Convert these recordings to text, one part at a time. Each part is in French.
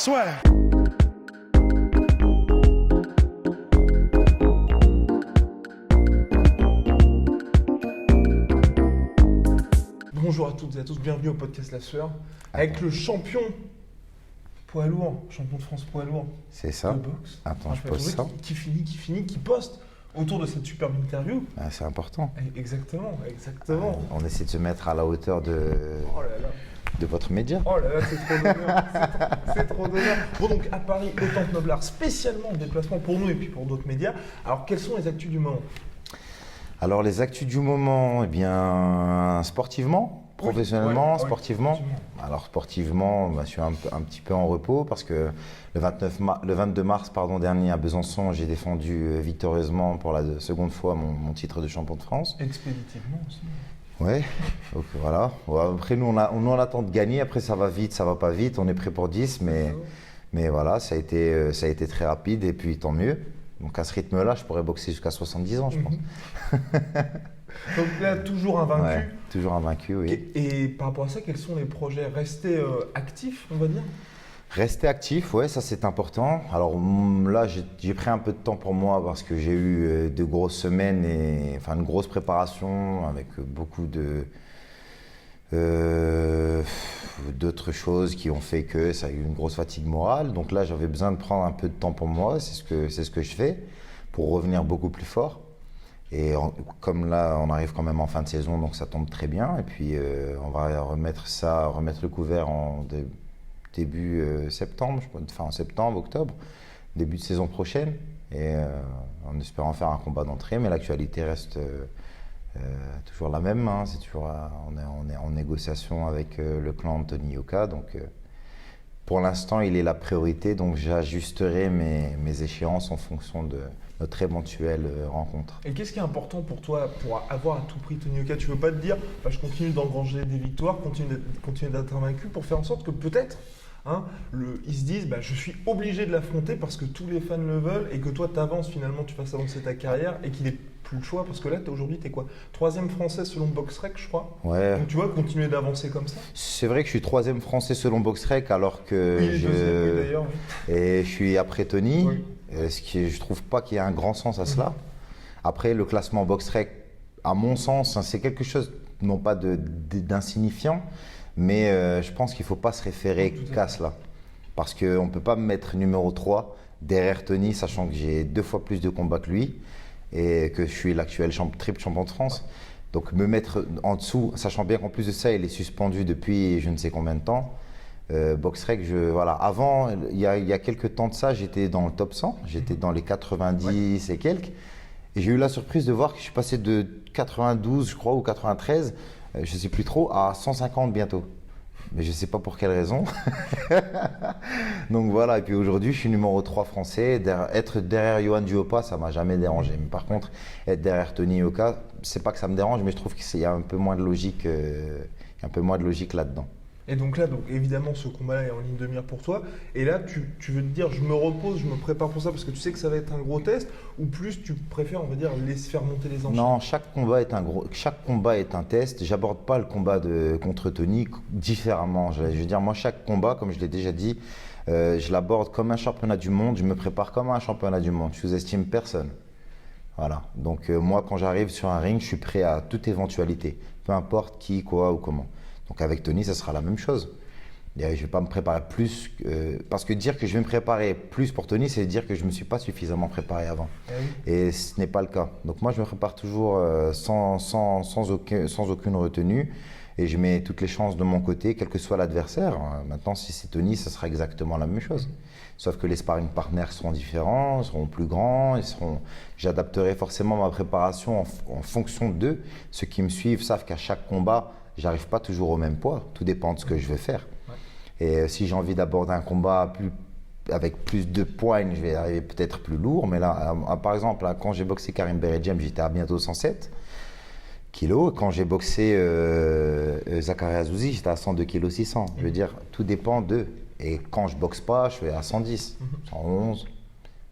Swear. Bonjour à toutes et à tous, bienvenue au podcast La Sueur avec le champion poids lourd, champion de France poids lourd C'est ça. de boxe. Attends, je pose ça. Qui poste autour de cette superbe interview. Ah, c'est important. Exactement. On essaie de se mettre à la hauteur de votre média. Oh là là, c'est trop d'honneur. C'est trop d'honneur. Bon, donc à Paris, au Temple Noblard, spécialement en déplacement pour nous et puis pour d'autres médias. Alors, quelles sont les actus du moment? Alors, les actus du moment, eh bien, sportivement, professionnellement, sportivement. Alors, sportivement, je suis un petit peu en repos parce que le 22 mars dernier à Besançon, j'ai défendu victorieusement pour la seconde fois mon titre de champion de France. Expéditivement aussi. Ouais, donc voilà. Après, nous, on attend de gagner. Après, ça va vite, ça va pas vite. On est prêt pour 10, mais voilà, ça a été très rapide et puis tant mieux. Donc à ce rythme-là, je pourrais boxer jusqu'à 70 ans, je pense. Donc là, toujours invaincu. Ouais, toujours invaincu, oui. Et par rapport à ça, quels sont les projets? Rester actifs, on va dire? Rester actif, ouais, ça c'est important. Alors là, j'ai pris un peu de temps pour moi parce que j'ai eu de grosses semaines une grosse préparation avec beaucoup d'autres choses qui ont fait que ça a eu une grosse fatigue morale. Donc là, j'avais besoin de prendre un peu de temps pour moi. C'est ce que je fais pour revenir beaucoup plus fort. Et comme là, on arrive quand même en fin de saison, donc ça tombe très bien. Et puis, on va remettre le couvert en début septembre, en septembre, octobre, début de saison prochaine. Et en espérant faire un combat d'entrée. Mais l'actualité reste toujours la même. Hein. C'est toujours, on est en négociation avec le clan de Tony Yoka. Donc, pour l'instant, il est la priorité. Donc, j'ajusterai mes échéances en fonction de notre éventuelle rencontre. Et qu'est-ce qui est important pour toi pour avoir à tout prix Tony Yoka? Tu ne veux pas te dire je continue d'engranger des victoires, continuer d'être invaincu pour faire en sorte que peut-être ils se disent je suis obligé de l'affronter parce que tous les fans le veulent et que toi tu avances finalement, tu fasses avancer ta carrière et qu'il n'ait plus le choix parce que là aujourd'hui tu es quoi? 3e français selon BoxRec, je crois. Ouais. Donc tu vois, continuer d'avancer comme ça. C'est vrai que je suis 3e français selon BoxRec alors que d'ailleurs. Oui. Et je suis après Tony. Oui. Je trouve pas qu'il y ait un grand sens à cela. Après, le classement BoxRec, à mon sens, c'est quelque chose non pas d'insignifiant, mais je pense qu'il ne faut pas se référer qu'à cela. Parce qu'on ne peut pas me mettre numéro 3 derrière Tony, sachant que j'ai 2 fois plus de combats que lui et que je suis l'actuel triple champion de France. Donc me mettre en dessous, sachant bien qu'en plus de ça, il est suspendu depuis je ne sais combien de temps. BoxRec, avant, il y a quelques temps de ça, j'étais dans le top 100, j'étais dans les 90 et quelques. Et j'ai eu la surprise de voir que je suis passé de 92, je crois, ou 93, je ne sais plus trop, à 150 bientôt. Mais je ne sais pas pour quelle raison. Donc voilà, et puis aujourd'hui, je suis numéro 3 français. Être derrière Yohan Duopa, ça ne m'a jamais dérangé. Mais par contre, être derrière Tony Yoka, c'est pas que ça me dérange, mais je trouve qu'il y a un peu moins de logique, là-dedans. Et donc là, évidemment, ce combat-là est en ligne de mire pour toi. Et là, tu veux te dire, je me repose, je me prépare pour ça parce que tu sais que ça va être un gros test, ou plus tu préfères, on va dire, laisser faire monter les enchaînements? Non, chaque combat est un test. J'aborde pas le combat contre Tony différemment. Je veux dire, moi, chaque combat, comme je l'ai déjà dit, je l'aborde comme un championnat du monde. Je me prépare comme un championnat du monde. Je sous-estime personne. Voilà. Donc moi, quand j'arrive sur un ring, je suis prêt à toute éventualité, peu importe qui, quoi ou comment. Donc avec Tony, ça sera la même chose. Je ne vais pas me préparer plus, parce que dire que je vais me préparer plus pour Tony, c'est dire que je ne me suis pas suffisamment préparé avant. Et ce n'est pas le cas. Donc moi, je me prépare toujours sans aucune retenue et je mets toutes les chances de mon côté, quel que soit l'adversaire. Maintenant, si c'est Tony, ça sera exactement la même chose. Sauf que les sparring partners seront différents, seront plus grands, j'adapterai forcément ma préparation en fonction d'eux. Ceux qui me suivent savent qu'à chaque combat, j'arrive pas toujours au même poids, tout dépend de ce que je vais faire. Et si j'ai envie d'aborder un combat avec plus de poigne, je vais arriver peut-être plus lourd. Mais là, par exemple, quand j'ai boxé Karim Beredjem, j'étais à bientôt 107 kilos. Quand j'ai boxé Zakaria Azouzi, j'étais à 102 kg 600. Je veux dire, tout dépend d'eux. Et quand je boxe pas, je suis à 110, 111,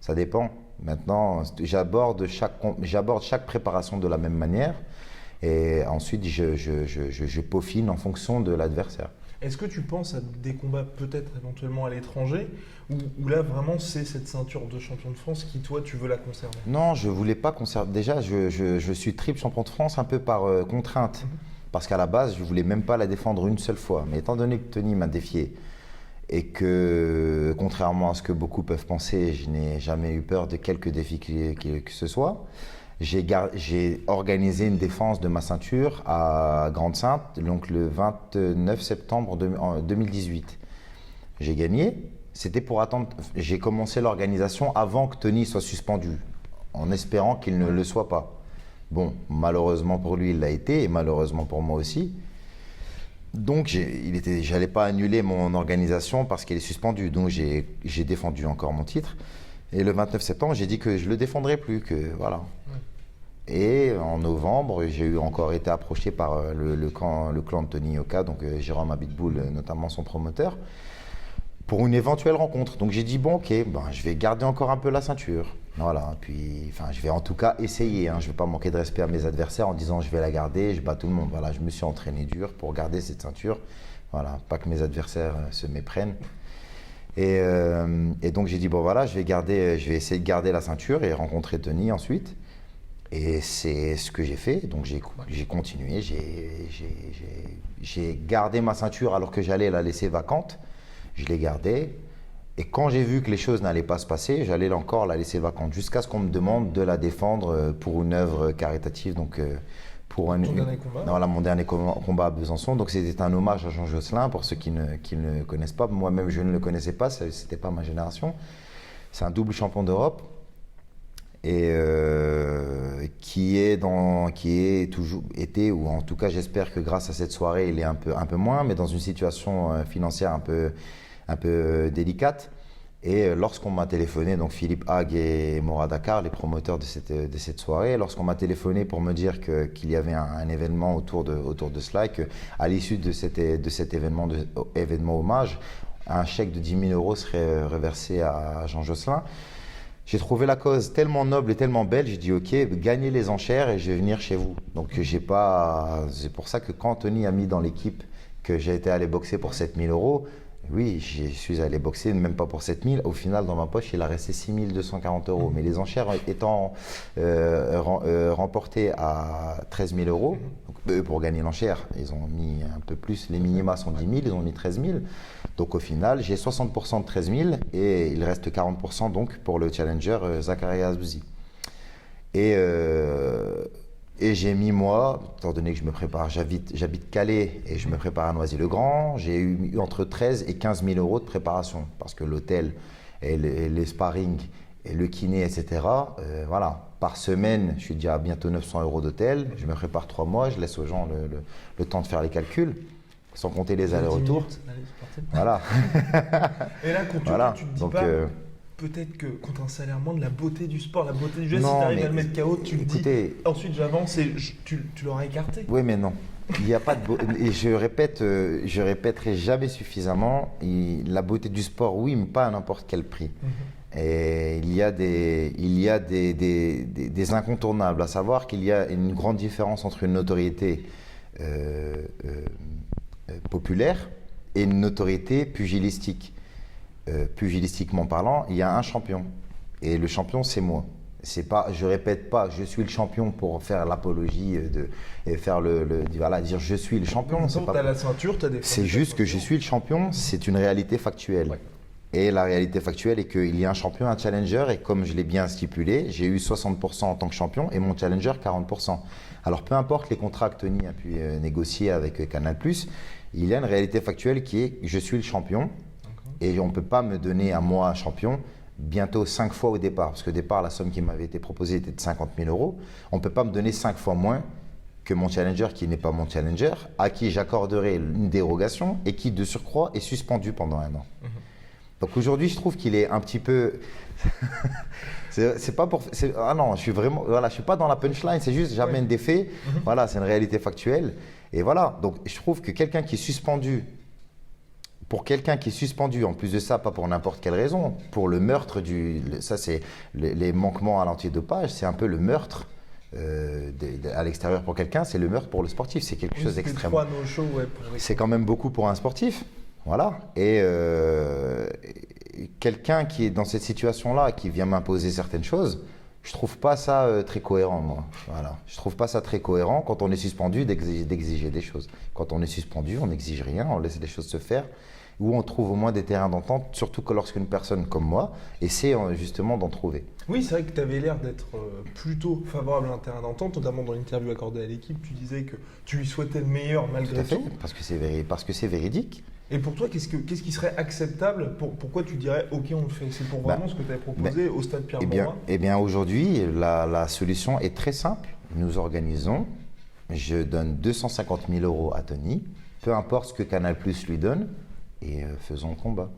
ça dépend. Maintenant, j'aborde chaque préparation de la même manière. Et ensuite, je peaufine en fonction de l'adversaire. Est-ce que tu penses à des combats peut-être éventuellement à l'étranger, ou là vraiment c'est cette ceinture de champion de France qui toi tu veux la conserver? Non, je voulais pas conserver. Déjà, je suis triple champion de France un peu par contrainte. Parce qu'à la base, je voulais même pas la défendre une seule fois. Mais étant donné que Tony m'a défié et que, contrairement à ce que beaucoup peuvent penser, je n'ai jamais eu peur de quelque défi que ce soit, j'ai organisé une défense de ma ceinture à Grande-Synthe, donc le 29 septembre 2018. J'ai gagné. C'était pour attendre. J'ai commencé l'organisation avant que Tony soit suspendu, en espérant qu'il ne le soit pas. Bon, malheureusement pour lui, il l'a été, et malheureusement pour moi aussi. Donc, j'allais pas annuler mon organisation parce qu'elle est suspendue. Donc, j'ai défendu encore mon titre. Et le 29 septembre, j'ai dit que je le défendrais plus, que voilà. Ouais. Et en novembre, j'ai encore été approché par le clan de Tony Yoka, donc Jérôme Abitboul, notamment son promoteur, pour une éventuelle rencontre. Donc, j'ai dit, bon, ok, je vais garder encore un peu la ceinture. Voilà, puis je vais en tout cas essayer. Je ne vais pas manquer de respect à mes adversaires en disant je vais la garder, je bats tout le monde. Voilà, je me suis entraîné dur pour garder cette ceinture. Voilà, pas que mes adversaires se méprennent. Et donc j'ai dit bon voilà, je vais essayer de garder la ceinture et rencontrer Tony ensuite. Et c'est ce que j'ai fait. Donc j'ai continué, j'ai gardé ma ceinture alors que j'allais la laisser vacante. Je l'ai gardée. Et quand j'ai vu que les choses n'allaient pas se passer, j'allais encore la laisser vacante jusqu'à ce qu'on me demande de la défendre pour une œuvre caritative. Donc, pour dernier combat. Voilà, mon dernier combat à Besançon. Donc, c'était un hommage à Jean Josselin pour ceux qui ne connaissent pas. Moi-même, je ne le connaissais pas, ce n'était pas ma génération. C'est un double champion d'Europe et qui est toujours été, ou en tout cas, j'espère que grâce à cette soirée, il est un peu moins, mais dans une situation financière un peu délicate. Et lorsqu'on m'a téléphoné, donc Philippe Hague et Morad Dakar, les promoteurs de cette soirée, lorsqu'on m'a téléphoné pour me dire qu'il y avait un événement autour de cela, et qu'à l'issue de cet événement hommage, un chèque de 10 000 € serait reversé à Jean Josselin. J'ai trouvé la cause tellement noble et tellement belle, j'ai dit ok, gagnez les enchères et je vais venir chez vous. Donc c'est pour ça que quand Tony a mis dans l'équipe que j'ai été allé boxer pour 7 000 €, oui, je suis allé boxer, même pas pour 7 000. Au final, dans ma poche, il a resté 6 240 €. Mais les enchères étant remportées à 13 000 €, donc, eux, pour gagner l'enchère, ils ont mis un peu plus. Les minima sont 10 000, ils ont mis 13 000. Donc au final, j'ai 60% de 13 000 et il reste 40% donc pour le challenger Zakaria Azouzi. Et j'ai mis, moi, étant donné que je me prépare, j'habite Calais et je me prépare à Noisy-le-Grand, j'ai eu entre 13 et 15 000 € de préparation parce que l'hôtel et les sparring et le kiné, etc. Voilà, par semaine, je suis déjà à bientôt 900 € d'hôtel. Je me prépare 3 mois, je laisse aux gens le temps de faire les calculs, sans compter les allers-retours. Voilà. Et là, quand voilà. tu te dis donc, pas... Peut-être que contre un salaire moins de la beauté du sport, la beauté du geste, si tu arrives à le mettre KO, tu écoutez, le dis, ensuite j'avance et tu l'auras écarté. Oui, mais non. Il n'y a pas de et je répéterai jamais suffisamment, la beauté du sport, oui, mais pas à n'importe quel prix. Et il y a des incontournables, à savoir qu'il y a une grande différence entre une notoriété populaire et une notoriété pugilistique. Pugilistiquement parlant, il y a un champion. Et le champion, c'est moi. Je répète pas, je suis le champion pour faire l'apologie et faire voilà, dire je suis le champion. C'est juste que je suis le champion, c'est une réalité factuelle. Ouais. Et la réalité factuelle est qu'il y a un champion, un challenger, et comme je l'ai bien stipulé, j'ai eu 60% en tant que champion et mon challenger 40%. Alors peu importe les contrats que Tony a pu négocier avec Canal+, il y a une réalité factuelle qui est je suis le champion. Et on ne peut pas me donner à moi, champion, bientôt 5 fois au départ. Parce qu'au départ, la somme qui m'avait été proposée était de 50 000 €. On ne peut pas me donner 5 fois moins que mon challenger qui n'est pas mon challenger, à qui j'accorderai une dérogation et qui, de surcroît, est suspendu pendant 1 an. Donc aujourd'hui, je trouve qu'il est un petit peu... c'est pas pour... Ah non, je suis vraiment... Voilà, je suis pas dans la punchline, c'est juste j'amène des faits. Voilà, c'est une réalité factuelle. Et voilà, donc je trouve que quelqu'un qui est suspendu... Pour quelqu'un qui est suspendu, en plus de ça, pas pour n'importe quelle raison, pour le meurtre ça c'est les manquements à l'antidopage, c'est un peu le meurtre à l'extérieur pour quelqu'un, c'est le meurtre pour le sportif. C'est quelque chose d'extrêmement. 3 no-show, ouais, C'est quand même beaucoup pour un sportif. Voilà. Et quelqu'un qui est dans cette situation-là, qui vient m'imposer certaines choses, je trouve pas ça très cohérent, moi. Voilà. Je trouve pas ça très cohérent quand on est suspendu d'exiger des choses. Quand on est suspendu, on n'exige rien, on laisse les choses se faire, ou on trouve au moins des terrains d'entente, surtout que lorsqu'une personne comme moi essaie justement d'en trouver. Oui, c'est vrai que tu avais l'air d'être plutôt favorable à un terrain d'entente, notamment dans l'interview accordée à l'équipe, tu disais que tu lui souhaitais le meilleur malgré Tout à fait, tout. parce que c'est véridique. Et pour toi, qu'est-ce qui serait acceptable pourquoi tu dirais OK, on le fait? C'est pour vraiment ce que tu avais proposé au stade Pierre-Mauroy? Eh bien aujourd'hui, la solution est très simple. Nous organisons, je donne 250 000 € à Tony, peu importe ce que Canal+ lui donne, et faisons le combat.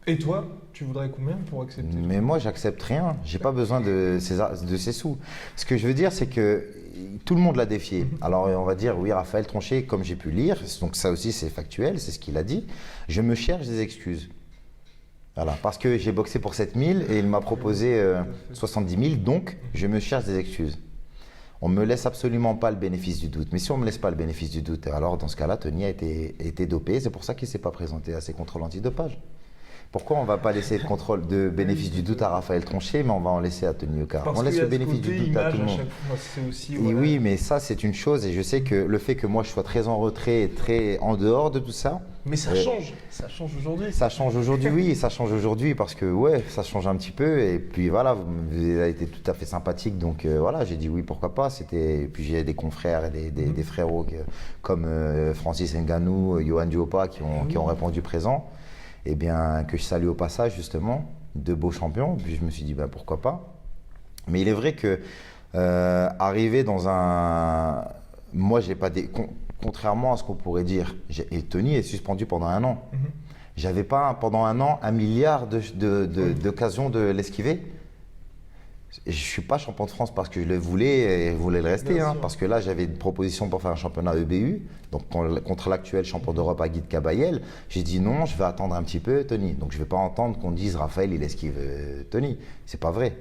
Et toi, tu voudrais combien pour accepter? Mais moi, j'accepte rien. J'ai pas besoin de ces sous. Ce que je veux dire, c'est que tout le monde l'a défié. Alors, on va dire, oui, Raphaël Tronchet, comme j'ai pu lire, donc ça aussi, c'est factuel, c'est ce qu'il a dit. Je me cherche des excuses. Voilà, parce que j'ai boxé pour 7 000 et il m'a proposé 70 000, donc je me cherche des excuses. On ne me laisse absolument pas le bénéfice du doute. Mais si on ne me laisse pas le bénéfice du doute, alors dans ce cas-là, Tony a été dopé. C'est pour ça qu'il ne s'est pas présenté à ses contrôles antidopage. Pourquoi on ne va pas laisser le contrôle de bénéfice du doute à Raphaël Tronchet, mais on va en laisser à Tony Yoka? On laisse le bénéfice du doute à tout le monde. Aussi, voilà. Oui, mais ça, c'est une chose. Et je sais que le fait que moi, je sois très en retrait et très en dehors de tout ça. Mais ça change. Ça change aujourd'hui. Ça change aujourd'hui, oui. Ça change aujourd'hui parce que, ouais, ça change un petit peu. Et puis voilà, vous avez été tout à fait sympathique. Donc voilà, j'ai dit oui, pourquoi pas. Et puis j'ai des confrères et des frérots comme Francis Ngannou, Johan Diopa qui ont répondu présent. Eh bien, que je salue au passage, justement, de beaux champions. Puis je me suis dit, ben, pourquoi pas. Mais il est vrai que arriver dans un... Moi, j'ai pas des... Contrairement à ce qu'on pourrait dire, et Tony est suspendu pendant 1 an. J'avais pas, pendant 1 an, 1 milliard d'occasions de l'esquiver. Je ne suis pas champion de France parce que je le voulais et voulais le rester, parce que là j'avais une proposition pour faire un championnat EBU, donc contre l'actuel champion d'Europe à Guy de Cabayel. J'ai dit non, je vais attendre un petit peu Tony. Donc je ne vais pas entendre qu'on dise Raphaël il esquive Tony. C'est pas vrai,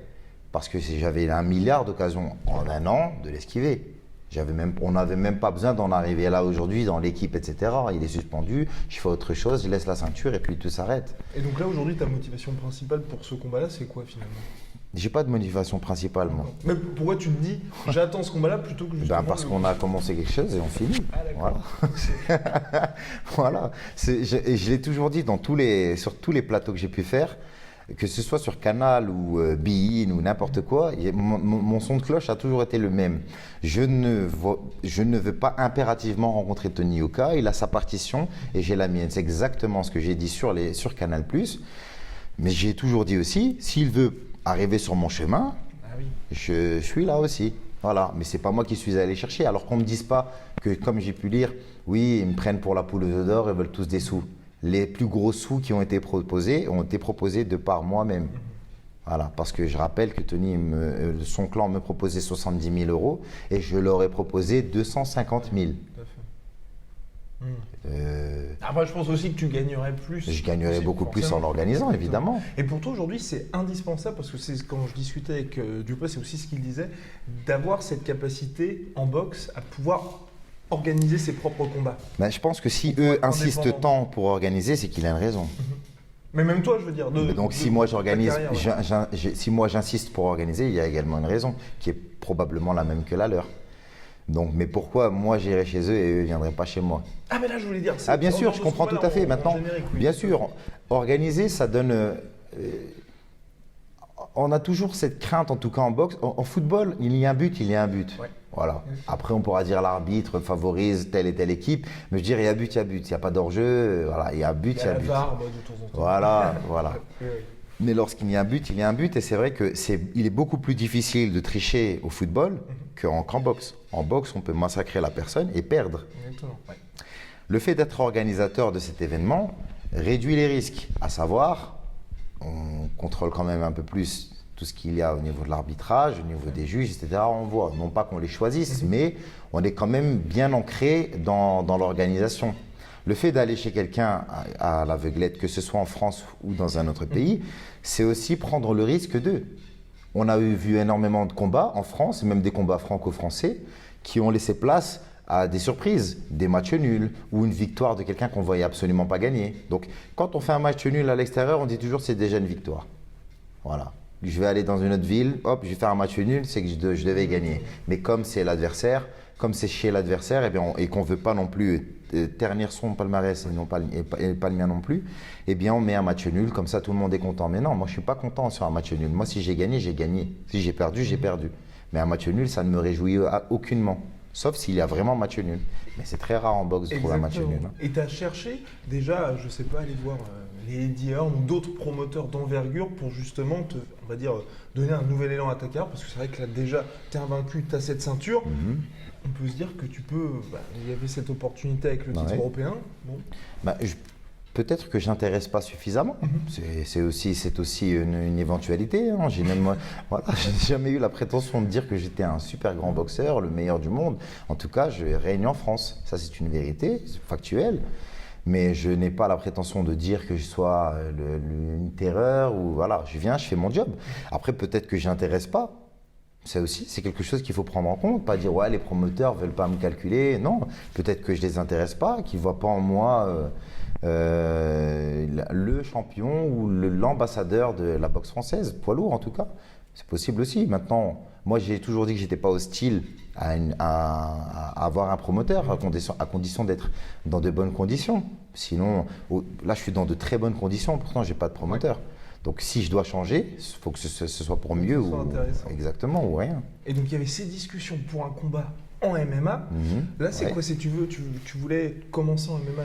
parce que j'avais 1 milliard d'occasions en 1 an de l'esquiver. On n'avait même pas besoin d'en arriver là aujourd'hui dans l'équipe, etc. Il est suspendu, je fais autre chose, je laisse la ceinture et puis tout s'arrête. Et donc là aujourd'hui ta motivation principale pour ce combat-là c'est quoi finalement? J'ai pas de motivation principale, moi. Mais pourquoi tu te dis, j'attends ce combat-là plutôt que justement... Parce qu'on a commencé quelque chose et on finit. Ah, voilà. Voilà. Je l'ai toujours dit sur tous les plateaux que j'ai pu faire, que ce soit sur Canal ou Bein ou n'importe quoi, mon son de cloche a toujours été le même. Je ne veux pas impérativement rencontrer Tony Yoka, il a sa partition et j'ai la mienne. C'est exactement ce que j'ai dit sur Canal+. Mais j'ai toujours dit aussi, s'il veut arriver sur mon chemin, je suis là aussi. Voilà, mais c'est pas moi qui suis allé chercher. Alors qu'on me dise pas que, comme j'ai pu lire, oui, ils me prennent pour la poule aux œufs d'or, ils veulent tous des sous. Les plus gros sous qui ont été proposés de par moi-même. Voilà, parce que je rappelle que Tony, son clan me proposait 70 000 € et je leur ai proposé 250 000. Après, je pense aussi que tu gagnerais plus. Je gagnerais beaucoup plus en l'organisant, évidemment. Et pour toi, aujourd'hui, c'est indispensable, parce que c'est quand je discutais avec Dupont, c'est aussi ce qu'il disait, d'avoir cette capacité en boxe à pouvoir organiser ses propres combats. Ben, je pense que si eux insistent tant pour organiser, c'est qu'il a une raison. Mais même toi, je veux dire. Donc si moi j'insiste pour organiser, il y a également une raison qui est probablement la même que la leur. Donc, mais pourquoi moi j'irais chez eux et eux ne viendraient pas chez moi? Ah mais là je voulais dire. Ah bien sûr, je comprends tout à fait. Maintenant, bien sûr, organiser, ça donne. On a toujours cette crainte, en tout cas en boxe. En football, il y a un but, il y a un but. Ouais. Voilà. Après, on pourra dire l'arbitre favorise telle et telle équipe, mais je dirais il y a but, il y a but. Il n'y a pas d'enjeu, voilà, il y a but, il y a but. De temps en temps. Voilà, voilà. Mais lorsqu'il y a un but, il y a un but, et c'est vrai qu'il est beaucoup plus difficile de tricher au football qu'en boxe. En boxe, on peut massacrer la personne et perdre. Exactement. Ouais. Le fait d'être organisateur de cet événement réduit les risques, à savoir, on contrôle quand même un peu plus tout ce qu'il y a au niveau de l'arbitrage, au niveau des juges, etc. On voit, non pas qu'on les choisisse, mais on est quand même bien ancré dans l'organisation. Le fait d'aller chez quelqu'un à l'aveuglette, que ce soit en France ou dans un autre pays, c'est aussi prendre le risque d'eux. On a vu énormément de combats en France, et même des combats franco-français, qui ont laissé place à des surprises, des matchs nuls ou une victoire de quelqu'un qu'on ne voyait absolument pas gagner. Donc, quand on fait un match nul à l'extérieur, on dit toujours que c'est déjà une victoire. Voilà. Je vais aller dans une autre ville, hop, je vais faire un match nul, c'est que je devais gagner. Mais comme c'est l'adversaire, comme c'est chez l'adversaire, et qu'on ne veut pas non plus ternir son palmarès et pas le mien non plus, eh bien on met un match nul, comme ça tout le monde est content. Mais non, moi je ne suis pas content sur un match nul. Moi si j'ai gagné, j'ai gagné. Si j'ai perdu, j'ai perdu. Mais un match nul, ça ne me réjouit aucunement. Sauf s'il y a vraiment match nul. Mais c'est très rare en boxe de trouver un match nul. Hein. Et tu as cherché déjà, je ne sais pas, aller voir les Eddie Hearn ou d'autres promoteurs d'envergure pour justement on va dire, donner un nouvel élan à ta carrière. Parce que c'est vrai que là déjà, tu es invaincu, tu as cette ceinture. On peut se dire que tu peux. Il y avait cette opportunité avec le titre européen. Bon. Peut-être que je n'intéresse pas suffisamment. C'est aussi une éventualité. Hein. J'ai jamais eu la prétention de dire que j'étais un super grand boxeur, le meilleur du monde. En tout cas, je règne en France. Ça, c'est une vérité factuelle. Mais je n'ai pas la prétention de dire que je sois une terreur ou voilà. Je viens, je fais mon job. Après, peut-être que je n'intéresse pas. Ça aussi, c'est quelque chose qu'il faut prendre en compte. Pas dire ouais, les promoteurs veulent pas me calculer. Non, peut-être que je les intéresse pas, qu'ils voient pas en moi. Le champion ou l'ambassadeur de la boxe française, poids lourd en tout cas. C'est possible aussi. Maintenant, moi j'ai toujours dit que j'étais pas hostile à avoir un promoteur à condition d'être dans de bonnes conditions. Sinon, là je suis dans de très bonnes conditions, pourtant j'ai pas de promoteur. Donc si je dois changer, il faut que ce soit pour mieux ou exactement ou rien. Et donc il y avait ces discussions pour un combat en MMA. Là, c'est quoi? Si tu voulais commencer en MMA,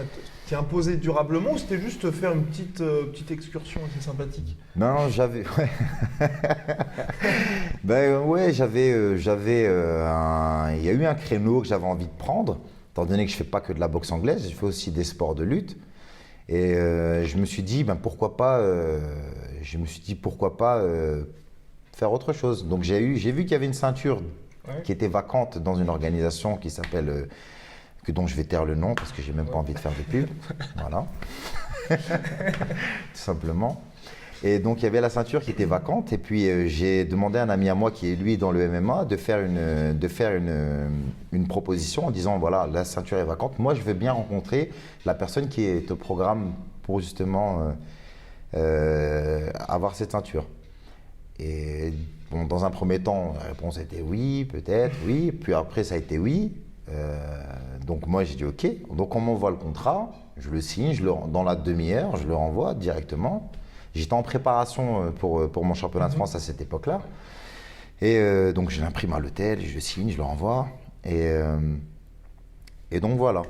t'es imposé durablement ou c'était juste faire une petite excursion assez sympathique? Non, j'avais. Il y a eu un créneau que j'avais envie de prendre, étant donné que je fais pas que de la boxe anglaise, je fais aussi des sports de lutte. Et je me suis dit, pourquoi pas faire autre chose. Donc j'ai vu qu'il y avait une ceinture qui était vacante dans une organisation qui s'appelle, dont je vais taire le nom parce que j'ai même pas envie de faire de pub. Voilà. Tout simplement. Et donc il y avait la ceinture qui était vacante et puis j'ai demandé à un ami à moi qui est lui dans le MMA de faire une proposition en disant voilà, la ceinture est vacante, moi je veux bien rencontrer la personne qui est au programme pour justement avoir cette ceinture. Et bon, dans un premier temps, la réponse a été oui, peut-être, oui. Puis après, ça a été oui. Donc moi, j'ai dit OK. Donc on m'envoie le contrat, je le signe, dans la demi-heure, je le renvoie directement. J'étais en préparation pour mon championnat de France à cette époque-là. Et donc je l'imprime à l'hôtel, je le signe, je le renvoie. Et donc voilà,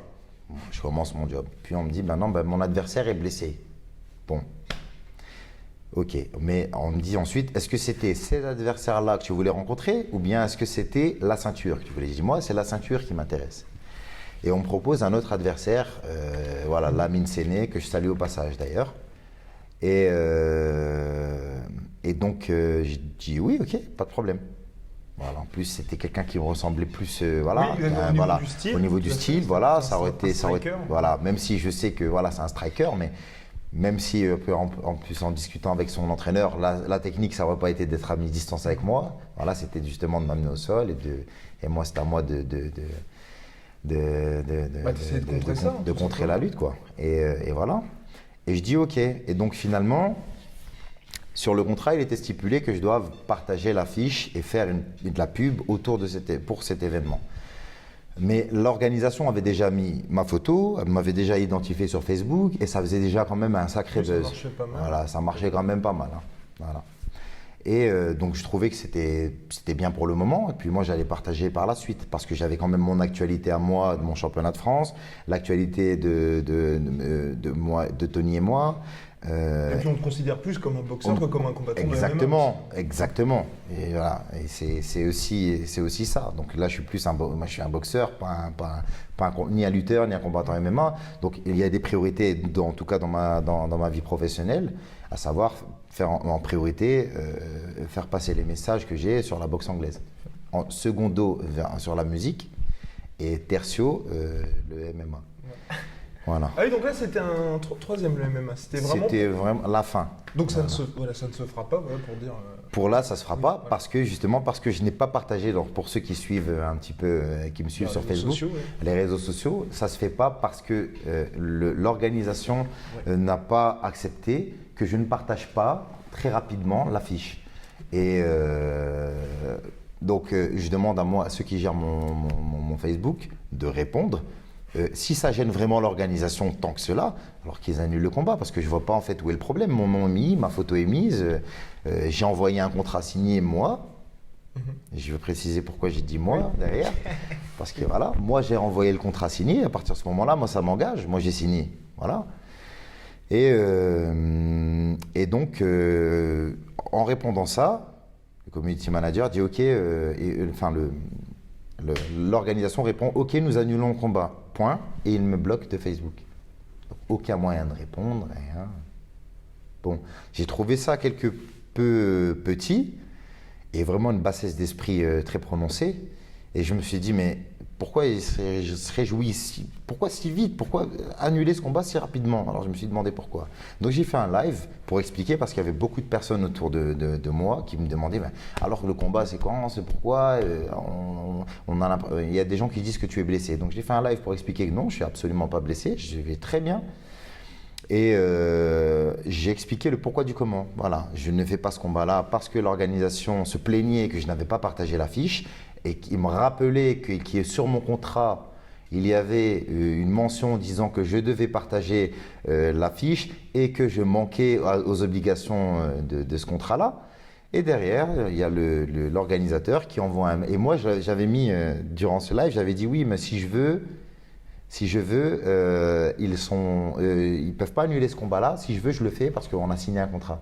je commence mon job. Puis on me dit, non, mon adversaire est blessé. Bon. Ok, mais on me dit ensuite, est-ce que c'était cet adversaire-là que tu voulais rencontrer ou bien est-ce que c'était la ceinture que tu voulais? Je dis, moi, c'est la ceinture qui m'intéresse. Et on me propose un autre adversaire, Lamine Séné, que je salue au passage d'ailleurs. Et donc, j'ai dit, oui, ok, pas de problème. Voilà, en plus, c'était quelqu'un qui me ressemblait plus, au niveau du style, voilà, ça aurait été, voilà, même si je sais que voilà, c'est un striker, mais même si en plus en discutant avec son entraîneur, la technique, ça n'aurait pas été d'être à mi-distance avec moi. Voilà, c'était justement de m'amener au sol et moi, c'était à moi de contrer la lutte, quoi. Et voilà. Et je dis ok. Et donc finalement, sur le contrat, il était stipulé que je doive partager l'affiche et faire de la pub autour pour cet événement. Mais l'organisation avait déjà mis ma photo, elle m'avait déjà identifié sur Facebook et ça faisait déjà quand même un sacré buzz. Ça marchait pas mal. Voilà, ça marchait quand même pas mal. Hein. Voilà. Et donc je trouvais que c'était bien pour le moment. Et puis moi j'allais partager par la suite parce que j'avais quand même mon actualité à moi de mon championnat de France, l'actualité de Tony et moi. Et puis on te considère plus comme un boxeur que comme un combattant de MMA. Exactement. Et voilà. Et c'est aussi ça. Donc là, je suis un boxeur, ni un lutteur, ni un combattant MMA. Donc il y a des priorités, en tout cas dans ma vie professionnelle, à savoir faire en priorité faire passer les messages que j'ai sur la boxe anglaise. En secondo, sur la musique et tertio, le MMA. Voilà. Ah oui, donc là, c'était un troisième, le MMA. C'était vraiment la fin. Donc ça, Voilà. ça ne se fera pas, voilà, pour dire... Pour là, ça ne se fera Oui, pas voilà. parce que justement parce que je n'ai pas partagé. Donc pour ceux qui suivent un petit peu, qui me suivent Les sur réseaux Facebook, sociaux, les réseaux sociaux, ça ne se fait pas parce que l'organisation n'a pas accepté que je ne partage pas très rapidement l'affiche. Et donc je demande à ceux qui gèrent mon Facebook de répondre. Si ça gêne vraiment l'organisation tant que cela, alors qu'ils annulent le combat, parce que je ne vois pas en fait où est le problème. Mon nom est mis, ma photo est mise, j'ai envoyé un contrat signé moi. Et je veux préciser pourquoi j'ai dit moi derrière, parce que voilà, moi j'ai envoyé le contrat signé. À partir de ce moment-là, moi ça m'engage, moi j'ai signé, voilà. Et donc en répondant ça, le community manager dit OK, l'organisation répond OK, nous annulons le combat. Point, et il me bloque de Facebook. Donc, aucun moyen de répondre, rien. Bon, j'ai trouvé ça quelque peu petit et vraiment une bassesse d'esprit très prononcée. Et je me suis dit, mais pourquoi il se réjouit pourquoi si vite? Pourquoi annuler ce combat si rapidement? Alors je me suis demandé pourquoi. Donc j'ai fait un live pour expliquer parce qu'il y avait beaucoup de personnes autour de moi qui me demandaient alors que le combat c'est quand? C'est pourquoi? Il y a des gens qui disent que tu es blessé. Donc j'ai fait un live pour expliquer que non, je ne suis absolument pas blessé, je vais très bien. Et j'ai expliqué le pourquoi du comment. Voilà, je ne fais pas ce combat-là parce que l'organisation se plaignait que je n'avais pas partagé l'affiche et qui me rappelait que sur mon contrat, il y avait une mention disant que je devais partager l'affiche et que je manquais aux obligations de ce contrat-là. Et derrière, il y a l'organisateur qui envoie un... Et moi, j'avais mis, durant ce live, j'avais dit oui, mais si je veux, ils peuvent pas annuler ce combat-là. Si je veux, je le fais parce qu'on a signé un contrat.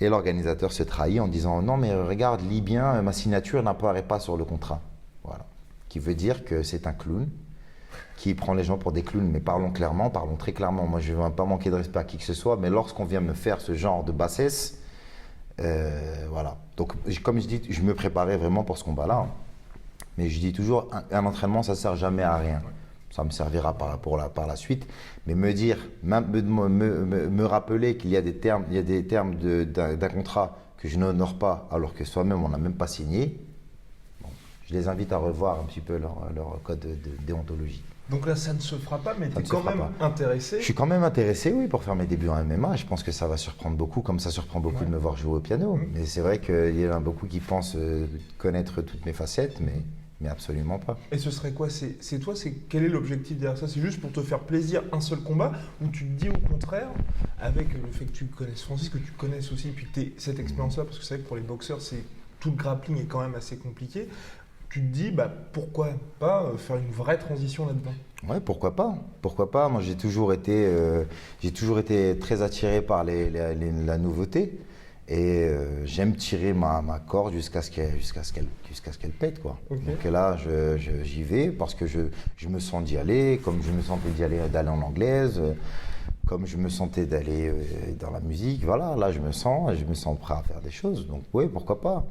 Et l'organisateur se trahit en disant non, mais regarde, lis bien, ma signature n'apparaît pas sur le contrat. Voilà. Qui veut dire que c'est un clown qui prend les gens pour des clowns. Mais parlons clairement, parlons très clairement. Moi, je ne veux pas manquer de respect à qui que ce soit, mais lorsqu'on vient me faire ce genre de bassesse, voilà. Donc, comme je dis, je me préparais vraiment pour ce combat-là. Mais je dis toujours, un entraînement, ça ne sert jamais à rien. Ça me servira par la suite. Mais me rappeler qu'il y a des termes, d'un contrat que je n'honore pas, alors que soi-même, on n'a même pas signé. Bon, je les invite à revoir un petit peu leur code de déontologie. Donc là, ça ne se fera pas, mais tu es quand même intéressé. Je suis quand même intéressé, oui, pour faire mes débuts en MMA. Je pense que ça va surprendre beaucoup, comme ça surprend beaucoup de me voir jouer au piano. Mais c'est vrai qu'il y en a beaucoup qui pensent connaître toutes mes facettes, mais absolument pas. Et ce serait quoi? C'est toi, quel est l'objectif derrière ça? C'est juste pour te faire plaisir un seul combat, ou tu te dis au contraire, avec le fait que tu connaisses Francis, que tu connaisses aussi, puis que tu aies cette expérience-là, parce que c'est vrai que pour les boxeurs, tout le grappling est quand même assez compliqué. Tu te dis, pourquoi pas faire une vraie transition là-dedans? Ouais, pourquoi pas? Pourquoi pas? Moi, j'ai toujours été très attiré par la nouveauté. Et j'aime tirer ma corde jusqu'à ce qu'elle pète, quoi. Okay. Donc là, j'y vais parce que je me sens d'y aller, comme je me sentais d'aller en anglaise, comme je me sentais d'aller dans la musique. Voilà, là, je me sens prêt à faire des choses. Donc oui, pourquoi pas?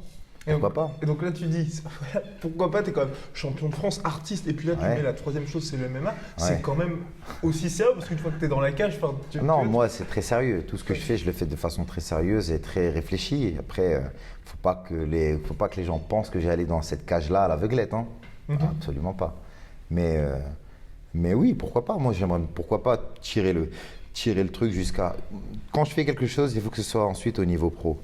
Pourquoi pas? Et donc là, tu dis, pourquoi pas? Tu es quand même champion de France, artiste, et puis là, tu mets la troisième chose, c'est le MMA. C'est quand même aussi sérieux, parce qu'une fois que tu es dans la cage… moi, c'est très sérieux. Tout ce que je fais, je le fais de façon très sérieuse et très réfléchie. Après, faut pas que les gens pensent que j'ai allé dans cette cage-là à l'aveuglette. Hein. Absolument pas. Mais oui, pourquoi pas? Moi, j'aimerais, pourquoi pas tirer le truc jusqu'à… Quand je fais quelque chose, il faut que ce soit ensuite au niveau pro.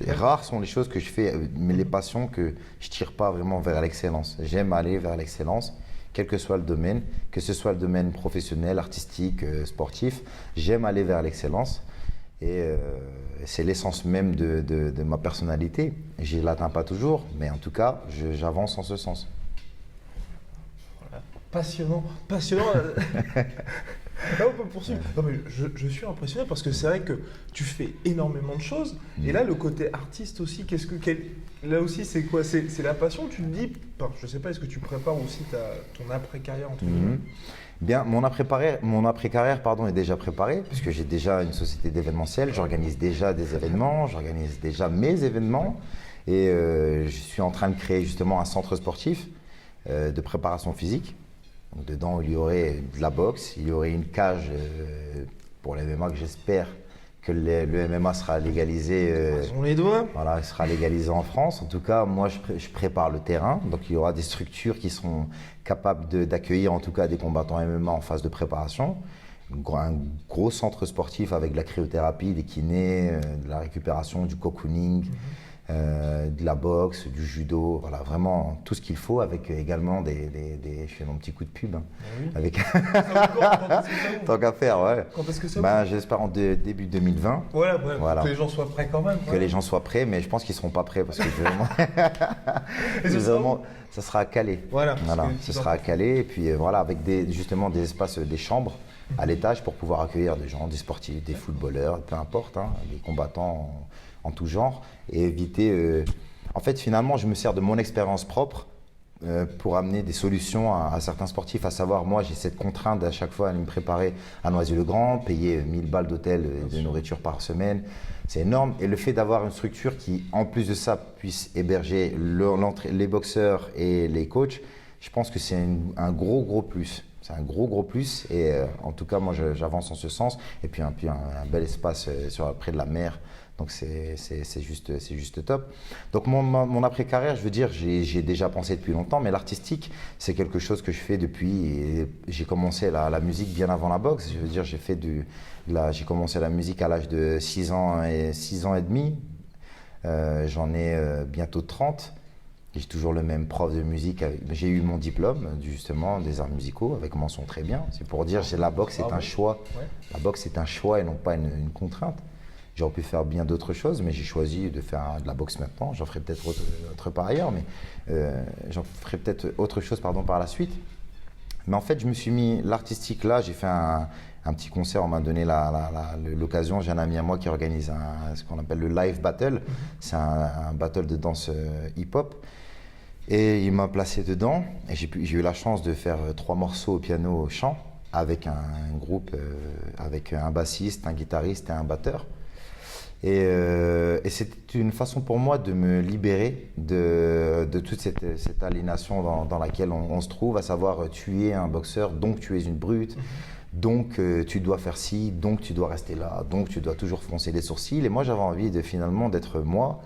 Rares sont les choses que je fais, mais les passions que je ne tire pas vraiment vers l'excellence. J'aime aller vers l'excellence, quel que soit le domaine, que ce soit le domaine professionnel, artistique, sportif. J'aime aller vers l'excellence et c'est l'essence même de ma personnalité. Je ne l'atteins pas toujours, mais en tout cas, j'avance en ce sens. Voilà. Passionnant. Là, on peut poursuivre. Non, mais je suis impressionné parce que c'est vrai que tu fais énormément de choses. Et là, le côté artiste aussi, là aussi, c'est quoi? C'est la passion, tu te dis, je ne sais pas, est-ce que tu prépares aussi ton après-carrière entre guillemets? Bien, mon après-carrière est déjà préparé, puisque j'ai déjà une société d'événementiel, j'organise déjà des événements, j'organise déjà mes événements. Et je suis en train de créer justement un centre sportif de préparation physique. Donc, dedans, il y aurait de la boxe, il y aurait une cage pour le MMA que j'espère que le MMA sera légalisé. On les doigts. Voilà, il sera légalisé en France. En tout cas, moi, je prépare le terrain. Donc, il y aura des structures qui seront capables d'accueillir, en tout cas, des combattants MMA en phase de préparation. Un gros centre sportif avec de la cryothérapie, des kinés, de la récupération, du cocooning, de la boxe, du judo. Voilà, vraiment tout ce qu'il faut avec également je fais mon petit coup de pub. Hein, oui. Avec Ça vous quand tant qu'à faire, ouais. Quand est-ce que ça Ben, j'espère en début 2020. Voilà, Voilà. que les gens soient prêts quand même. Que les gens soient prêts, mais je pense qu'ils ne seront pas prêts parce que vraiment, Et ce sera où ça sera à Calais. Voilà. Ce sera à Calais et puis voilà, avec justement des espaces, des chambres à l'étage pour pouvoir accueillir des gens, des sportifs, des footballeurs, peu importe, hein, des combattants en tout genre et éviter. En fait, finalement, je me sers de mon expérience propre pour amener des solutions à certains sportifs. À savoir, moi, j'ai cette contrainte à chaque fois à me préparer à Noisy-le-Grand, payer 1000 balles d'hôtel et de nourriture par semaine. C'est énorme. Et le fait d'avoir une structure qui, en plus de ça, puisse héberger les boxeurs et les coachs, je pense que c'est un gros plus. C'est un gros plus. Et en tout cas, moi, j'avance en ce sens. Et puis un bel espace près de la mer. Donc c'est juste top. Donc mon après-carrière, je veux dire, j'ai déjà pensé depuis longtemps, mais l'artistique, c'est quelque chose que je fais depuis. Et j'ai commencé la musique bien avant la boxe. Je veux dire, j'ai commencé la musique à l'âge de 6 ans et demi. J'en ai bientôt 30. J'ai toujours le même prof de musique. J'ai eu mon diplôme justement des arts musicaux avec mention très bien. C'est pour dire, la boxe est un choix. Ouais. La boxe est un choix et non pas une contrainte. J'aurais pu faire bien d'autres choses, mais j'ai choisi de faire de la boxe maintenant. J'en ferai peut-être autre par ailleurs, mais j'en ferai peut-être autre chose par la suite. Mais en fait, je me suis mis l'artistique là. J'ai fait un petit concert. On m'a donné l'occasion. J'ai un ami à moi qui organise ce qu'on appelle le live battle. C'est un battle de danse hip-hop. Et il m'a placé dedans. Et j'ai eu la chance de faire 3 morceaux au piano chant avec un groupe, avec un bassiste, un guitariste et un batteur. Et c'était une façon pour moi de me libérer de toute cette aliénation dans laquelle on se trouve, à savoir tu es un boxeur, donc tu es une brute, donc tu dois faire ci, donc tu dois rester là, donc tu dois toujours froncer les sourcils. Et moi j'avais envie finalement d'être moi.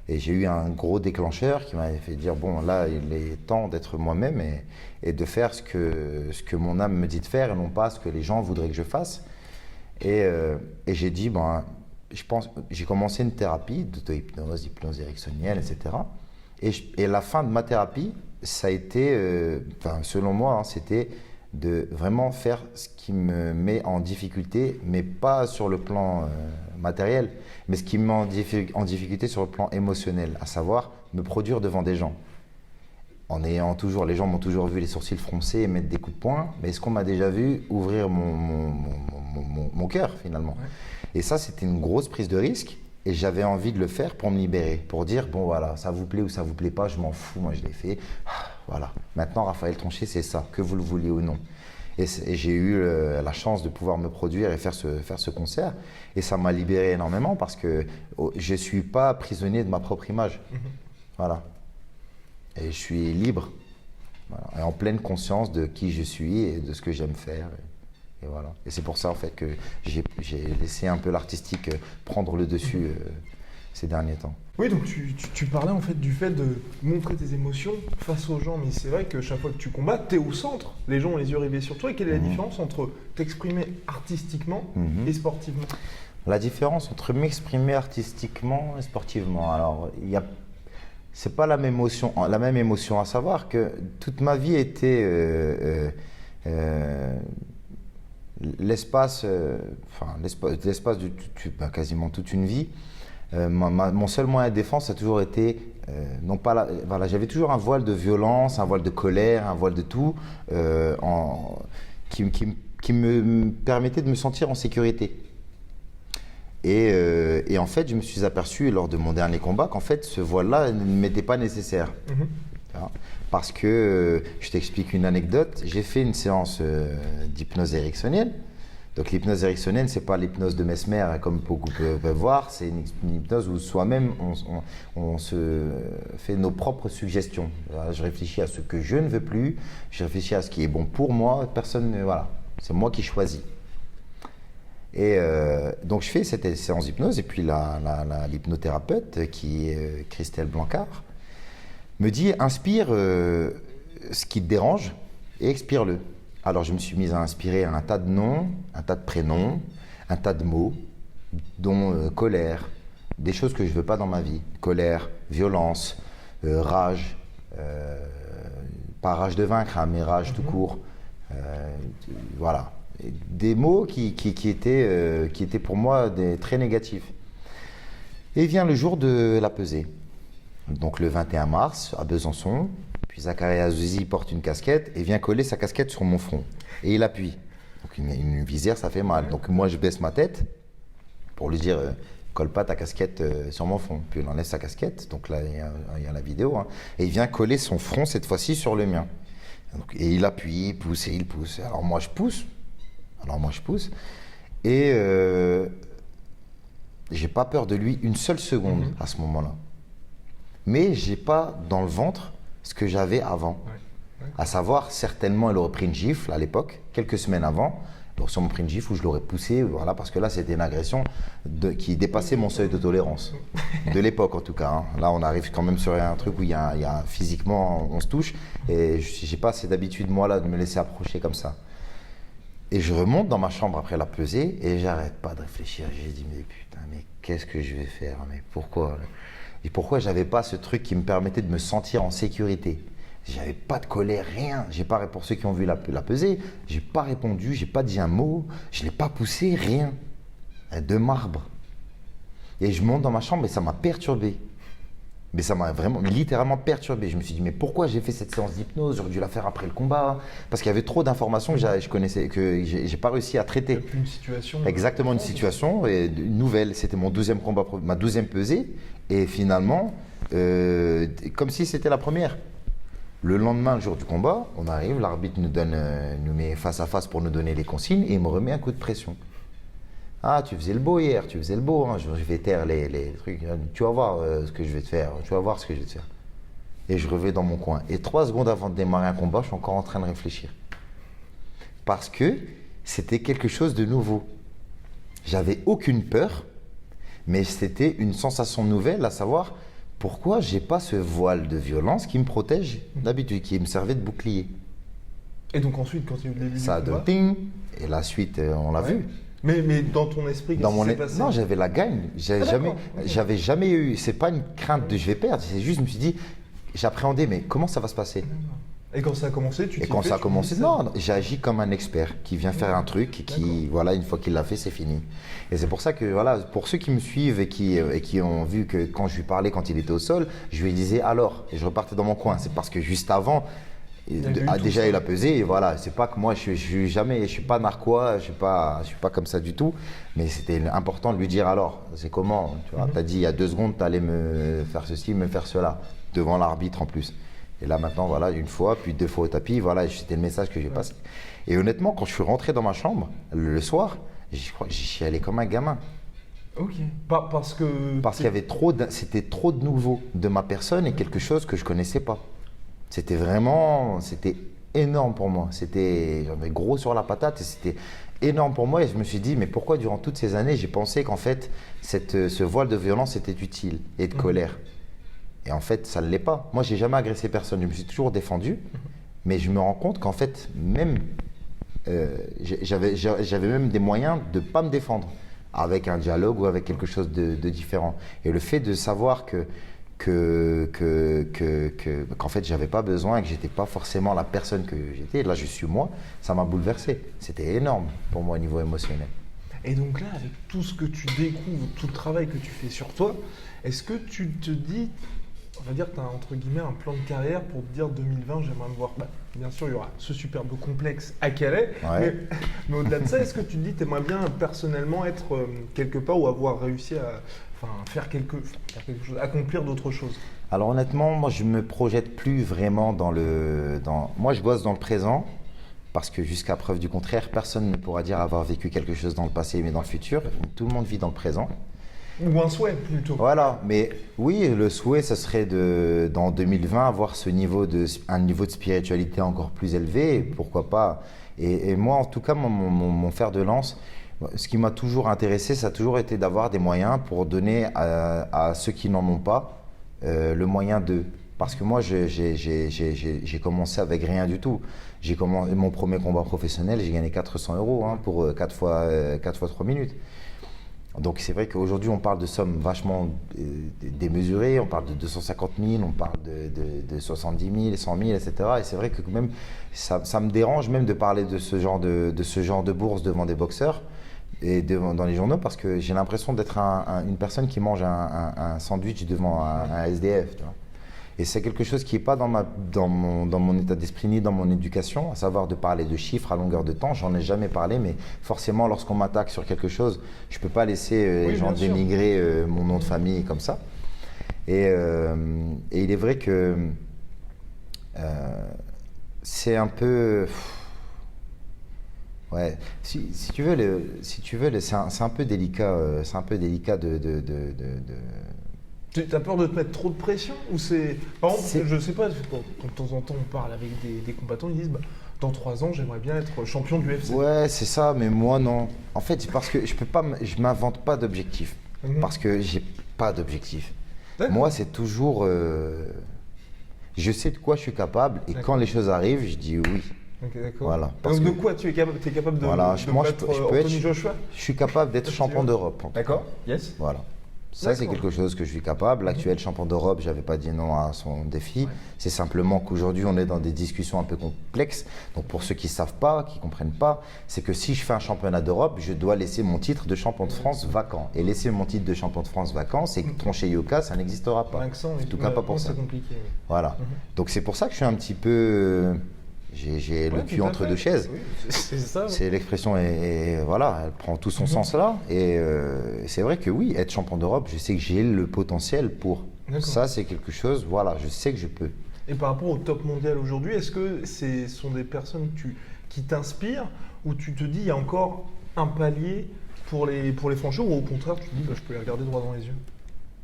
Et j'ai eu un gros déclencheur qui m'avait fait dire bon là il est temps d'être moi-même et de faire ce que mon âme me dit de faire et non pas ce que les gens voudraient que je fasse. Et j'ai dit j'ai commencé une thérapie d'auto-hypnose, hypnose ericksonienne, etc. Et la fin de ma thérapie, ça a été, selon moi, hein, c'était de vraiment faire ce qui me met en difficulté, mais pas sur le plan matériel, mais ce qui me met en difficulté sur le plan émotionnel, à savoir me produire devant des gens. Les gens m'ont toujours vu les sourcils froncés et mettre des coups de poing, mais est-ce qu'on m'a déjà vu ouvrir mon cœur finalement? Ouais. Et ça, c'était une grosse prise de risque et j'avais envie de le faire pour me libérer, pour dire bon voilà, ça vous plaît ou ça vous plaît pas, je m'en fous, moi je l'ai fait. Voilà, maintenant Raphaël Tronchet, c'est ça, que vous le vouliez ou non. Et j'ai eu la chance de pouvoir me produire et faire ce concert et ça m'a libéré énormément parce que je ne suis pas prisonnier de ma propre image. Voilà. Et je suis libre, voilà, et en pleine conscience de qui je suis et de ce que j'aime faire. Et voilà. Et c'est pour ça en fait que j'ai laissé un peu l'artistique prendre le dessus ces derniers temps. Oui, donc tu parlais en fait du fait de montrer tes émotions face aux gens, mais c'est vrai que chaque fois que tu combats, tu es au centre, les gens ont les yeux rivés sur toi. Et quelle est la différence entre t'exprimer artistiquement et sportivement? La différence entre m'exprimer artistiquement et sportivement, alors c'est pas la même émotion, à savoir que toute ma vie était l'espace de quasiment toute une vie. Mon seul moyen de défense a toujours été, j'avais toujours un voile de violence, un voile de colère, un voile de tout, qui me permettait de me sentir en sécurité. Et en fait, je me suis aperçu lors de mon dernier combat qu'en fait, ce voile-là ne m'était pas nécessaire. Parce que, je t'explique une anecdote, j'ai fait une séance d'hypnose ericksonienne Donc l'hypnose ericksonienne, c'est pas l'hypnose de Mesmer comme beaucoup peuvent voir, c'est une hypnose où soi-même on se fait nos propres suggestions. Je réfléchis à ce que je ne veux plus, je réfléchis à ce qui est bon pour moi, voilà, c'est moi qui choisis. Et donc je fais cette séance d'hypnose et puis l'hypnothérapeute qui est Christelle Blancard me dit inspire ce qui te dérange et expire-le. Alors je me suis mise à inspirer un tas de noms, un tas de prénoms, un tas de mots, dont colère, des choses que je ne veux pas dans ma vie. Colère, violence, rage, pas rage de vaincre, hein, mais rage tout court. Voilà. Des mots qui étaient pour moi très négatifs. Et vient le jour de la pesée. Donc le 21 mars à Besançon. Puis Zakaria Azuzi porte une casquette et vient coller sa casquette sur mon front. Et il appuie. Donc une visière, ça fait mal. Donc moi, je baisse ma tête pour lui dire colle pas ta casquette sur mon front. Puis il enlève sa casquette. Donc là, il y a la vidéo. Hein, et il vient coller son front, cette fois-ci, sur le mien. Donc, et il appuie, il pousse et il pousse. Alors moi, je pousse. Et j'ai pas peur de lui une seule seconde à ce moment-là. Mais j'ai pas dans le ventre ce que j'avais avant. À savoir, certainement, il aurait pris une gifle à l'époque, quelques semaines avant. Il aurait sûrement pris une gifle où je l'aurais poussé, voilà, parce que là, c'était une agression qui dépassait mon seuil de tolérance. De l'époque, en tout cas. Hein. Là, on arrive quand même sur un truc où il y a physiquement, on se touche. Et j'ai pas cette habitude, moi, là, de me laisser approcher comme ça. Et je remonte dans ma chambre après la pesée et j'arrête pas de réfléchir. J'ai dit, mais putain, mais qu'est-ce que je vais faire? Mais pourquoi? Et pourquoi j'avais pas ce truc qui me permettait de me sentir en sécurité? J'avais pas de colère, rien. J'ai pas, pour ceux qui ont vu la pesée, j'ai pas répondu, j'ai pas dit un mot, je l'ai pas poussé, rien. De marbre. Et je monte dans ma chambre et ça m'a perturbé. Mais ça m'a vraiment, littéralement perturbé. Je me suis dit, mais pourquoi j'ai fait cette séance d'hypnose? J'aurais dû la faire après le combat. Parce qu'il y avait trop d'informations que je connaissais, que j'ai pas réussi à traiter. Une situation. Exactement, une situation nouvelle. C'était mon 12e combat, ma 12e pesée. Et finalement, comme si c'était la première. Le lendemain, le jour du combat, on arrive, l'arbitre nous met face à face pour nous donner les consignes et il me remet un coup de pression. Ah, tu faisais le beau hier, tu faisais le beau, hein. Je vais taire les trucs. Tu vas voir ce que je vais te faire, tu vas voir ce que je vais te faire. Et je reviens dans mon coin. Et 3 secondes avant de démarrer un combat, je suis encore en train de réfléchir. Parce que c'était quelque chose de nouveau. J'avais aucune peur, mais c'était une sensation nouvelle, à savoir pourquoi j'ai pas ce voile de violence qui me protège d'habitude, qui me servait de bouclier. Et donc ensuite, quand il y a eu le début Ça du combat, ding, et la suite, on l'a vu. Mais dans ton esprit, qu'est-ce qui s'est passé? Non, j'avais la gagne. J'avais jamais eu. C'est pas une crainte de je vais perdre. C'est juste, je me suis dit, j'appréhendais, mais comment ça va se passer? Et quand ça a commencé, tu t'es Et quand fait, ça a tu commencé, te dis, non, j'ai agi comme un expert qui vient faire un truc et qui, voilà, une fois qu'il l'a fait, c'est fini. Et c'est pour ça que, voilà, pour ceux qui me suivent et qui ont vu que quand je lui parlais, quand il était au sol, je lui disais alors, et je repartais dans mon coin. C'est parce que juste avant, déjà il a pesé, et voilà, c'est pas que moi je suis pas narquois, je suis pas comme ça du tout, mais c'était important de lui dire alors, c'est comment, tu vois, t'as dit il y a 2 secondes, t'allais me faire ceci, me faire cela, devant l'arbitre en plus. Et là maintenant, voilà, 1 fois, puis 2 fois au tapis, voilà, c'était le message que j'ai passé. Et honnêtement, quand je suis rentré dans ma chambre, le soir, je crois que j'y suis allé comme un gamin. Ok. Parce qu'il y avait c'était trop de nouveau de ma personne et quelque chose que je connaissais pas. C'était énorme pour moi. J'avais gros sur la patate et c'était énorme pour moi. Et je me suis dit, mais pourquoi durant toutes ces années, j'ai pensé qu'en fait, ce voile de violence était utile et de colère. Et en fait, ça ne l'est pas. Moi, j'ai jamais agressé personne. Je me suis toujours défendu. Mais je me rends compte qu'en fait, même, j'avais même des moyens de ne pas me défendre avec un dialogue ou avec quelque chose de différent. Et le fait de savoir qu'en fait, j'avais pas besoin et que j'étais pas forcément la personne que j'étais, là, je suis moi, ça m'a bouleversé. C'était énorme pour moi au niveau émotionnel. Et donc là, avec tout ce que tu découvres, tout le travail que tu fais sur toi, est-ce que tu te dis, on va dire que tu as entre guillemets un plan de carrière pour te dire 2020, j'aimerais me voir. Bien sûr, il y aura ce superbe complexe à Calais, mais au-delà de ça, est-ce que tu te dis, tu aimerais bien personnellement être quelque part ou avoir réussi à faire quelque chose, accomplir d'autres choses? Alors honnêtement, moi je me projette plus vraiment moi je bosse dans le présent Parce que jusqu'à preuve du contraire, personne ne pourra dire avoir vécu quelque chose dans le passé mais dans le futur. Tout le monde vit dans le présent. Ou un souhait plutôt. Voilà, mais oui, le souhait, ce serait dans 2020 avoir un niveau de spiritualité encore plus élevé, pourquoi pas. Et moi, en tout cas, mon fer de lance, ce qui m'a toujours intéressé, ça a toujours été d'avoir des moyens pour donner à ceux qui n'en ont pas le moyen d'eux. Parce que moi, j'ai commencé avec rien du tout. J'ai commencé mon premier combat professionnel, j'ai gagné 400 € pour 4 fois 3 minutes. Donc c'est vrai qu'aujourd'hui, on parle de sommes vachement démesurées. On parle de 250 000, on parle de 70 000, 100 000, etc. Et c'est vrai que même ça me dérange même de parler de ce genre de bourse devant des boxeurs et dans les journaux, parce que j'ai l'impression d'être une personne qui mange un sandwich devant un SDF. Tu vois. Et c'est quelque chose qui n'est pas dans mon état d'esprit ni dans mon éducation, à savoir de parler de chiffres à longueur de temps. J'en ai jamais parlé, mais forcément, lorsqu'on m'attaque sur quelque chose, je ne peux pas laisser les gens dénigrer mon nom de famille comme ça. Et il est vrai que c'est un peu... Ouais, si tu veux, c'est un peu délicat, Tu as peur de te mettre trop de pression ou c'est... Par exemple, je sais pas, quand de temps en temps on parle avec des combattants, ils disent dans 3 ans j'aimerais bien être champion du UFC. Ouais, c'est ça, mais moi non. En fait, c'est parce que je m'invente pas d'objectif. Parce que j'ai pas d'objectif. Moi, c'est toujours... je sais de quoi je suis capable et quand les choses arrivent, je dis oui. Ok, d'accord. Voilà, donc de quoi tu es capable? Tu es capable de battre Anthony Joshua? Je suis capable d'être champion d'Europe. D'accord, yes. Voilà. Ça, c'est quelque chose que je suis capable. L'actuel champion d'Europe, je n'avais pas dit non à son défi. Ouais. C'est simplement qu'aujourd'hui, on est dans des discussions un peu complexes. Donc, pour ceux qui ne savent pas, qui ne comprennent pas, c'est que si je fais un championnat d'Europe, je dois laisser mon titre de champion de France vacant. Et laisser mon titre de champion de France vacant, c'est que troncher Yoka, ça n'existera pas. En tout cas, pas pour ça. C'est compliqué. Voilà. Donc, c'est pour ça que je suis un petit peu... J'ai le cul entre deux chaises. Oui, c'est ça. C'est l'expression et voilà, elle prend tout son sens là. Et c'est vrai que oui, être champion d'Europe, je sais que j'ai le potentiel pour. Ça, c'est quelque chose. Voilà, je sais que je peux. Et par rapport au top mondial aujourd'hui, est-ce que ce sont des personnes qui t'inspirent ou tu te dis il y a encore un palier pour les franchir ou au contraire tu te dis je peux les regarder droit dans les yeux?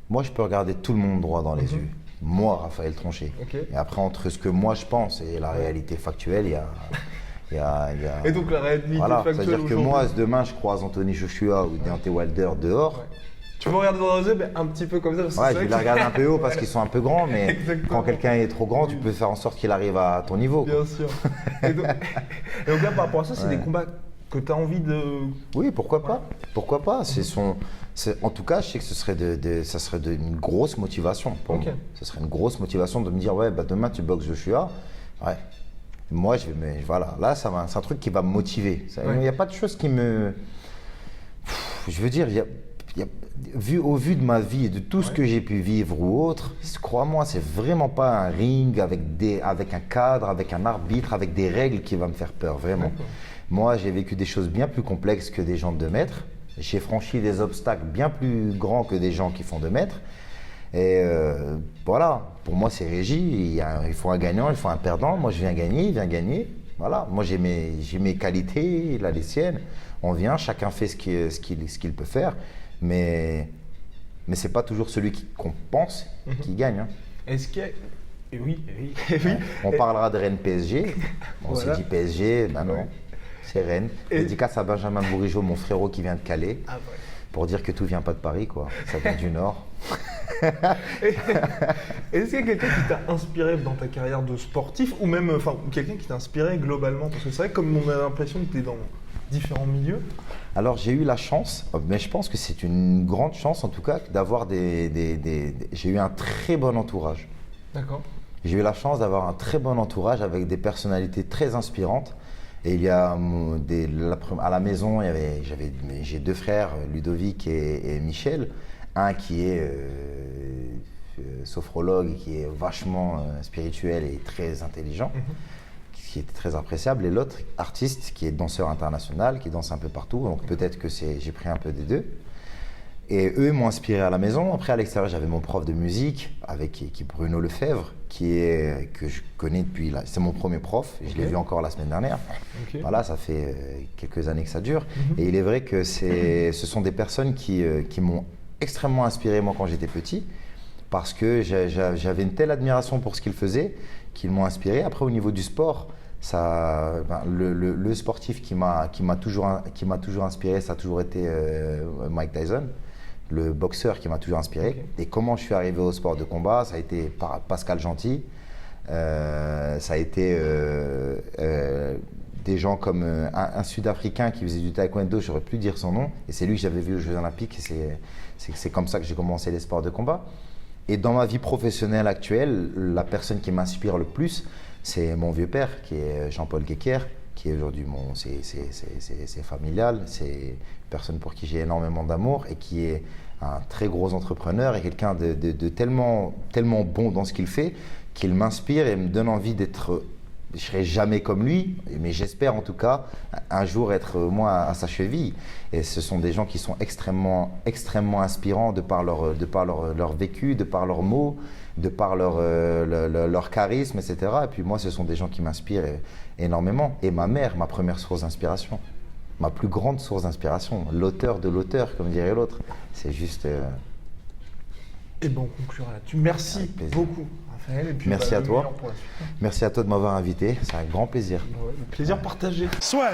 Moi, je peux regarder tout le monde droit dans les yeux. Moi, Raphaël Tronchet. Okay. Et après, entre ce que moi je pense et la réalité factuelle, il y a... Et donc la réalité factuelle c'est-à-dire que moi, demain, je croise Anthony Joshua ou Deontay Wilder dehors. Ouais. Tu peux regarder dans les yeux, mais un petit peu comme ça. Ouais, je vais les regarder un peu haut parce qu'ils sont un peu grands, mais quand quelqu'un est trop grand, tu peux faire en sorte qu'il arrive à ton niveau. Bien sûr. Et donc là, par rapport à ça, c'est des combats que tu as envie de... Oui, pourquoi pas. Pourquoi pas. En tout cas, je sais que ça serait une grosse motivation pour moi. Ce serait une grosse motivation de me dire, ouais, demain tu boxes Joshua. Ouais. Moi, voilà. Là, c'est un truc qui va me motiver. Il n'y a pas de chose qui me... Je veux dire, au vu de ma vie et de tout ce que j'ai pu vivre ou autre, crois-moi, c'est vraiment pas un ring avec un cadre, avec un arbitre, avec des règles qui va me faire peur, vraiment. Moi, j'ai vécu des choses bien plus complexes que des gens de 2 mètres. J'ai franchi des obstacles bien plus grands que des gens qui font 2 mètres. Et voilà, pour moi, c'est régi. Il faut un gagnant, il faut un perdant. Moi, je viens gagner, il vient gagner. Voilà, moi, j'ai mes qualités, il a les siennes. On vient, chacun fait ce qu'il peut faire. Mais ce n'est pas toujours celui qu'on pense qui gagne. Hein. Est-ce qu'il y a... Oui. On parlera de Rennes PSG. On s'est dit PSG, non. C'est Rennes. Dédicace à Benjamin Bourigeaud, mon frérot qui vient de Calais, pour dire que tout vient pas de Paris, quoi. Ça vient du Nord. Est-ce qu'il y a quelqu'un qui t'a inspiré dans ta carrière de sportif ou même quelqu'un qui t'a inspiré globalement? Parce que c'est vrai que comme on a l'impression que tu es dans différents milieux. Alors j'ai eu la chance, mais je pense que c'est une grande chance en tout cas, d'avoir j'ai eu un très bon entourage. D'accord. J'ai eu la chance d'avoir un très bon entourage avec des personnalités très inspirantes. Et il y a à la maison, j'ai 2 frères, Ludovic et Michel. Un qui est sophrologue, qui est vachement spirituel et très intelligent, qui est très appréciable. Et l'autre, artiste, qui est danseur international, qui danse un peu partout. Donc peut-être que j'ai pris un peu des deux. Et eux m'ont inspiré à la maison. Après, à l'extérieur, j'avais mon prof de musique, qui est Bruno Lefebvre, que je connais depuis là. C'est mon premier prof. Je l'ai vu encore la semaine dernière. Voilà, ça fait quelques années que ça dure. Et il est vrai que ce sont des personnes qui m'ont extrêmement inspiré, moi, quand j'étais petit, parce que j'avais une telle admiration pour ce qu'ils faisaient, qu'ils m'ont inspiré. Après, au niveau du sport, le sportif qui m'a toujours inspiré, ça a toujours été Mike Tyson. Le boxeur qui m'a toujours inspiré. Et comment je suis arrivé au sport de combat, ça a été par Pascal Gentil, ça a été des gens comme un Sud-Africain qui faisait du taekwondo, j'aurais pu dire son nom, et c'est lui que j'avais vu aux Jeux Olympiques, et c'est comme ça que j'ai commencé les sports de combat. Et dans ma vie professionnelle actuelle, la personne qui m'inspire le plus, c'est mon vieux père, qui est Jean-Paul Guéquer, qui est aujourd'hui c'est familial, c'est une personne pour qui j'ai énormément d'amour et qui est un très gros entrepreneur et quelqu'un de tellement bon dans ce qu'il fait qu'il m'inspire et me donne envie d'être. Je ne serai jamais comme lui, mais j'espère en tout cas un jour être moi à sa cheville. Et ce sont des gens qui sont extrêmement inspirants de par leur vécu, de par leurs mots, de par leur charisme, etc. Et puis moi, ce sont des gens qui m'inspirent énormément. Et ma mère, ma première source d'inspiration, ma plus grande source d'inspiration, l'auteur de l'auteur, comme dirait l'autre. C'est juste... Et bon, on conclura là-dessus. Merci beaucoup, Raphaël. Et puis, merci à toi. Merci à toi de m'avoir invité. C'est un grand plaisir. Plaisir partagé. Soit.